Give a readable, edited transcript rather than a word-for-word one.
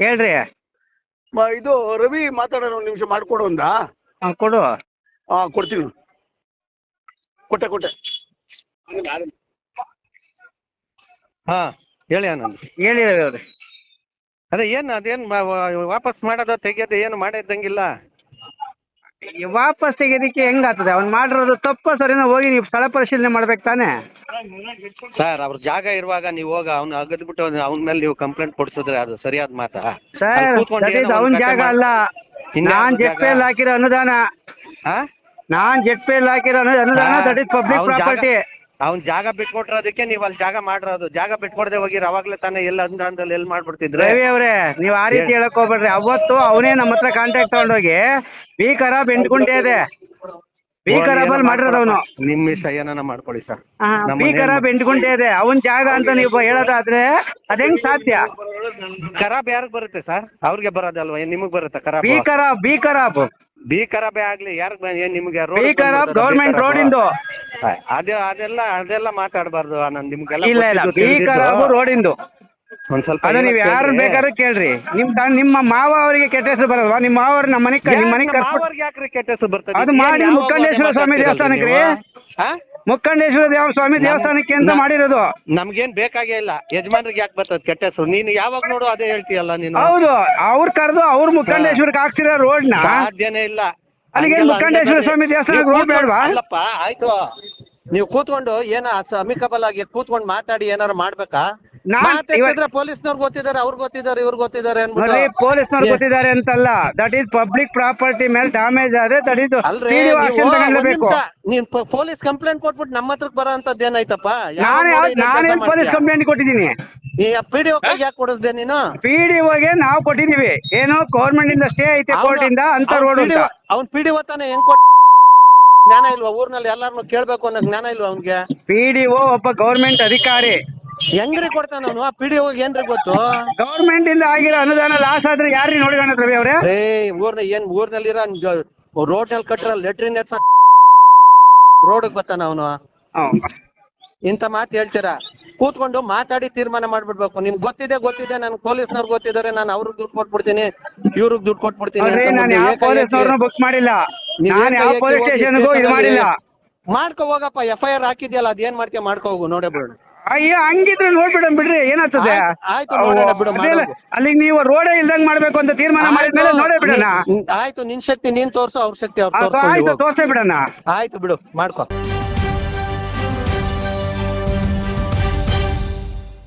ಹೇಳ್ರಿ. ಇದು ರವಿ ಮಾತಾಡೋಣ, ಒಂದು ನಿಮಿಷ ಮಾಡ್ಕೊಡು ಒಂದಾ. ಕೊಡು. ಕೊಡ್ತೀನಿ. ಕೊಟ್ಟೆ. ಹಾ ಹೇಳಿ ಆನಂದ್. ಹೇಳಿ ರವಿ ಅವ್ರೆ. ಅದೇ ಅದೇನ್ ವಾಪಸ್ ಮಾಡೋದ ತೆಗಿಯೋದ ಏನು ಮಾಡಿದಂಗಿಲ್ಲ. ವಾಪಸ್ ತೆಗೆಯೋದಕ್ಕೆ ಹೆಂಗಾಗ್ತದೆ? ಅವ್ನ್ ಮಾಡಿರೋದು ತಪ್ಪ ಸರಿನಾ? ಹೋಗಿ ನೀವು ಸ್ಥಳ ಪರಿಶೀಲನೆ ಮಾಡ್ಬೇಕು ತಾನೆ. ಸರ್ ಅವ್ರ ಜಾಗ ಇರುವಾಗ ನೀವು ಹೋಗ ಅವ್ನ ಅಗದ್ಬಿಟ್ಟು ಅವನ ಮೇಲೆ ನೀವು ಕಂಪ್ಲೇಂಟ್ ಕೊಡ್ಸಿದ್ರೆ ಅದು ಸರಿಯಾದ ಮಾತಾ? ಸರ್ ಅವನ್ ಜಾಗ ಅಲ್ಲ, ನಾನ್ ಜೆಡ್ ಪಿ ಎಲ್ ಹಾಕಿರೋ ಅನುದಾನ. That is public property. ಅವ್ನ್ ಜಾಗ ಬಿಟ್ಕೊಟ್ಟಿರೋದಕ್ಕೆ ನೀವ್ ಅಲ್ಲಿ ಜಾಗ ಮಾಡಿರೋದು. ಜಾಗ ಬಿಟ್ಕೊಡದೆ ಹೋಗಿರ ಅವಾಗ್ಲೇ ತಾನೇ ಎಲ್ಲ ಅನುದಾನದಲ್ಲಿ ಎಲ್ಲಿ ಮಾಡ್ಬಿಡ್ತಿದ್ರೆ. ರವಿ ಅವ್ರೆ, ನೀವ್ ಆ ರೀತಿ ಹೇಳಕ್ ಹೋಗ್ಬೇಡ್ರಿ. ಅವತ್ತು ಅವನೇ ನಮ್ಮ ಹತ್ರ ಕಾಂಟ್ಯಾಕ್ಟ್ ತಗೊಂಡೋಗಿ ಬಿ ಖರಾಬ್ ಎಂಟ್ಗುಂಟೆ ಇದೆ, ಬಿ ಖರಾಬ್ ಅಲ್ಲಿ ಮಾಡಿರೋದವನು. ನಿಮ್ ಇಷ್ಟ ಏನಾನ ಮಾಡ್ಕೊಳ್ಳಿ ಸರ್. ಬಿ ಖರಾಬ್ 8 ಗುಂಟೆ ಇದೆ, ಅವನ್ ಜಾಗ ಅಂತ ನೀವು ಹೇಳೋದಾದ್ರೆ ಅದ್ ಹೆಂಗ್ ಸಾಧ್ಯ? ಖರಾಬ್ ಯಾರಿಗ್ ಬರುತ್ತೆ ಸರ್? ಅವ್ರಿಗೆ ಬರೋದಲ್ವಾ? ನಿಮಗ್ ಬರುತ್ತೆ ಖರಾಬ್? ಬಿ ಖರಾಬೇ ಆಗ್ಲಿ ಯಾರಿಗ್ ನಿಮ್ಗೆ? ಬಿ ಖರಾಬ್ ಗವರ್ಮೆಂಟ್ ರೋಡ್ ಇಂದು. ಅದೆಲ್ಲ ಮಾತಾಡಬಾರ್ದು ಆನಂದ್. ನಿಮ್ಗೆಲ್ಲ ಇಲ್ಲ, ಬಿ ಖರಾಬ್ ರೋಡ್ ಇಂದು. ಒಂದ್ ಸ್ವಲ್ಪ ಅದ ನೀವ್ ಯಾರು ಬೇಕಾದ್ರೂ ಕೇಳ್ರಿ. ನಿಮ್ಮ ಮಾವ ಅವರಿಗೆ ಕೆಟ್ಟ ಹೆಸರು ಬರಲ್ವಾ? ನಿಮ್ಮ ಮಾವ ನಮ್ಮ ಮನೆಗ್ ಯಾಕ್ರಿ ಕೆಟ್ಟ ಹೆಸರು ಬರ್ತದೆ? ಅದು ಮಾಡಿ ಮುಕ್ಕಂಡೇಶ್ವರ ಸ್ವಾಮಿ ದೇವಸ್ಥಾನಕ್ಕೆ ರೀ. ಮುಕ್ಕಂಡೇಶ್ವರ ಸ್ವಾಮಿ ದೇವಸ್ಥಾನಕ್ಕೆ ಅಂತ ಮಾಡಿರೋದು. ನಮ್ಗೇನ್ ಬೇಕಾಗೇ ಇಲ್ಲ. ಯಜಮಾನ್ರಿಗೆ ಯಾಕೆ ಬರ್ತದ ಕೆಟ್ಟ ಹೆಸರು? ನೀನು ಯಾವಾಗ ನೋಡು ಅದೇ ಹೇಳ್ತೀಯಲ್ಲ ನೀನು. ಹೌದು, ಅವ್ರು ಕರೆದು ಅವ್ರು ಮುಕ್ಕಂಡೇಶ್ವರಕ್ಕೆ ಹಾಕ್ಸಿರೋ ರೋಡ್ ನ ಸಾಧ್ಯನೇ ಇಲ್ಲ. ಅಲ್ಲಿಗೆ ಮುಕ್ಕಂಡೇಶ್ವರ ಸ್ವಾಮಿ ದೇವಸ್ಥಾನಕ್ಕೆ ರೋಡ್ ಬೇಡವಾ? ಅಲ್ಲಪ್ಪ ಆಯ್ತು, ನೀವು ಕೂತ್ಕೊಂಡು ಏನ ಅಮಿಕಬಲ್ ಆಗಿ ಕೂತ್ಕೊಂಡು ಮಾತಾಡಿ ಏನಾರು ಮಾಡ್ಬೇಕಾ? ಪೊಲೀಸ್ನವ್ರು ಗೊತ್ತಿದ್ದಾರೆ, ಅವ್ರು ಗೊತ್ತಿದ್ದಾರೆ, ಇವ್ರು ಗೊತ್ತಿದ್ದಾರೆ ಅನ್ಬಿಟ್ಟು. ಪೊಲೀಸ್ನವ್ರು ಗೊತ್ತಿದ್ದಾರೆ ಅಂತಲ್ಲ, ದಟ್ ಈಸ್ ಪಬ್ಲಿಕ್ ಪ್ರಾಪರ್ಟಿ ಮೇಲೆ ಡ್ಯಾಮೇಜ್ ಆದ್ರೆ ತಗೊಳ್ಬೇಕು. ನೀನ್ ಪೊಲೀಸ್ ಕಂಪ್ಲೇಂಟ್ ಕೊಟ್ಬಿಟ್ಟು ನಮ್ಮ ಹತ್ರಕ್ ಬರೋ ಅಂತದ್ ಏನಾಯ್ತಪ್ಪ? ನಾನೇನ್ ಪೊಲೀಸ್ ಕಂಪ್ಲೇಂಟ್ ಕೊಟ್ಟಿದ್ದೀನಿ. ಪಿಡಿಒ ಯಾಕೆ ಕೊಡಿಸ್ದೆ ನೀನು? ಪಿಡಿಒಗೆ ನಾವು ಕೊಟ್ಟಿದೀವಿ. ಏನು ಗೌರ್ಮೆಂಟ್ ಇಂದ ಸ್ಟೇ ಐತೆ ಕೋರ್ಟ್ ಇಂದ ಅಂತ ರೋಡ್ ಅಂತ. ಅವ್ನ್ ಪಿಡಿಒ ತಾನೆ ಹೆಂಗ್ ಕೊಟ್ಟ? ಜ್ಞಾನ ಇಲ್ವಾ? ಊರ್ನಲ್ಲಿ ಎಲ್ಲಾರನ್ನು ಕೇಳ್ಬೇಕು ಅನ್ನೋ ಜ್ಞಾನ ಇಲ್ವಾ ಅವ್ನ್ಗೆ? ಪಿಡಿಒ ಒಬ್ಬ ಗೌರ್ಮೆಂಟ್ ಅಧಿಕಾರಿ. ಹೆಂಗ್ರಿ ಕೊಡ್ತಾನ ಅವನು? ಆ ಪಿಡಿಒ ಏನ್ರಿ ಗೊತ್ತು? ಗೌರ್ಮೆಂಟ್ ಇಂದ ಆಗಿರೋ ಅನುದಾನ ಲಾಸ್ ಆದ್ರೆ ಯಾರ್ರಿ ನೋಡ್ಕೊಂಡ್ ರವಿ ಅವ್ರೆ? ಊರ್ನಲ್ಲಿರೋ ರೋಡ್ ನಲ್ಲಿ ಕಟ್ಟಿರೋ ಲೆಟ್ರಿನ್ ರೋಡ್ ಬರ್ತಾನ ಅವನು. ಇಂತ ಮಾತು ಹೇಳ್ತೀರಾ? ಕೂತ್ಕೊಂಡು ಮಾತಾಡಿ ತೀರ್ಮಾನ ಮಾಡ್ಬಿಡ್ಬೇಕು. ನಿಮ್ಗೆ ಗೊತ್ತಿದೆ ನನ್ ಪೊಲೀಸ್ನವ್ರು ಗೊತ್ತಿದ್ದಾರೆ, ನಾನು ಅವ್ರಿಗೆ ದುಡ್ಡು ಕೊಟ್ಬಿಡ್ತೀನಿ, ಇವ್ರಿಗೆ ದುಡ್ಡು ಕೊಟ್ಬಿಡ್ತೀನಿ. ನಾನು ಯಾವ ಪೊಲೀಸ್ನವ್ರನ್ನ ಬುಕ್ ಮಾಡಿಲ್ಲ, ನಾನು ಯಾವ ಪೊಲೀಸ್ ಸ್ಟೇಷನ್ಗೂ ಇದು ಮಾಡಿಲ್ಲ. ಮಾಡ್ಕೊ ಹೋಗಪ್ಪ, FIR ಹಾಕಿದ್ಯಲ್ಲ, ಅದೇನ್ ಮಾಡ್ತೀಯ ಮಾಡ್ಕೊ ಹೋಗು, ನೋಡೇ ಬಿಡು. ಅಯ್ಯೋ ಹಂಗಿದ್ರೆ ನೋಡ್ಬಿಡ ಬಿಡ್ರಿ, ಏನಾಗ್ತದೆ? ಅಲ್ಲಿಗೆ ನೀವು ರೋಡೇ ಇಲ್ದಂಗ್ ಮಾಡ್ಬೇಕು ಅಂತ ತೀರ್ಮಾನ ಮಾಡಿದ್ಮೇಲೆ ನೋಡೇ ಬಿಡೋಣ. ಆಯ್ತು, ನಿನ್ ಶಕ್ತಿ ನೀನ್ ತೋರ್ಸು, ಅವ್ರ ಶಕ್ತಿ ಅವ್ರ ಆಯ್ತು, ತೋರ್ಸೇ ಬಿಡೋಣ. ಆಯ್ತು ಬಿಡು, ಮಾಡ್ಕೊ.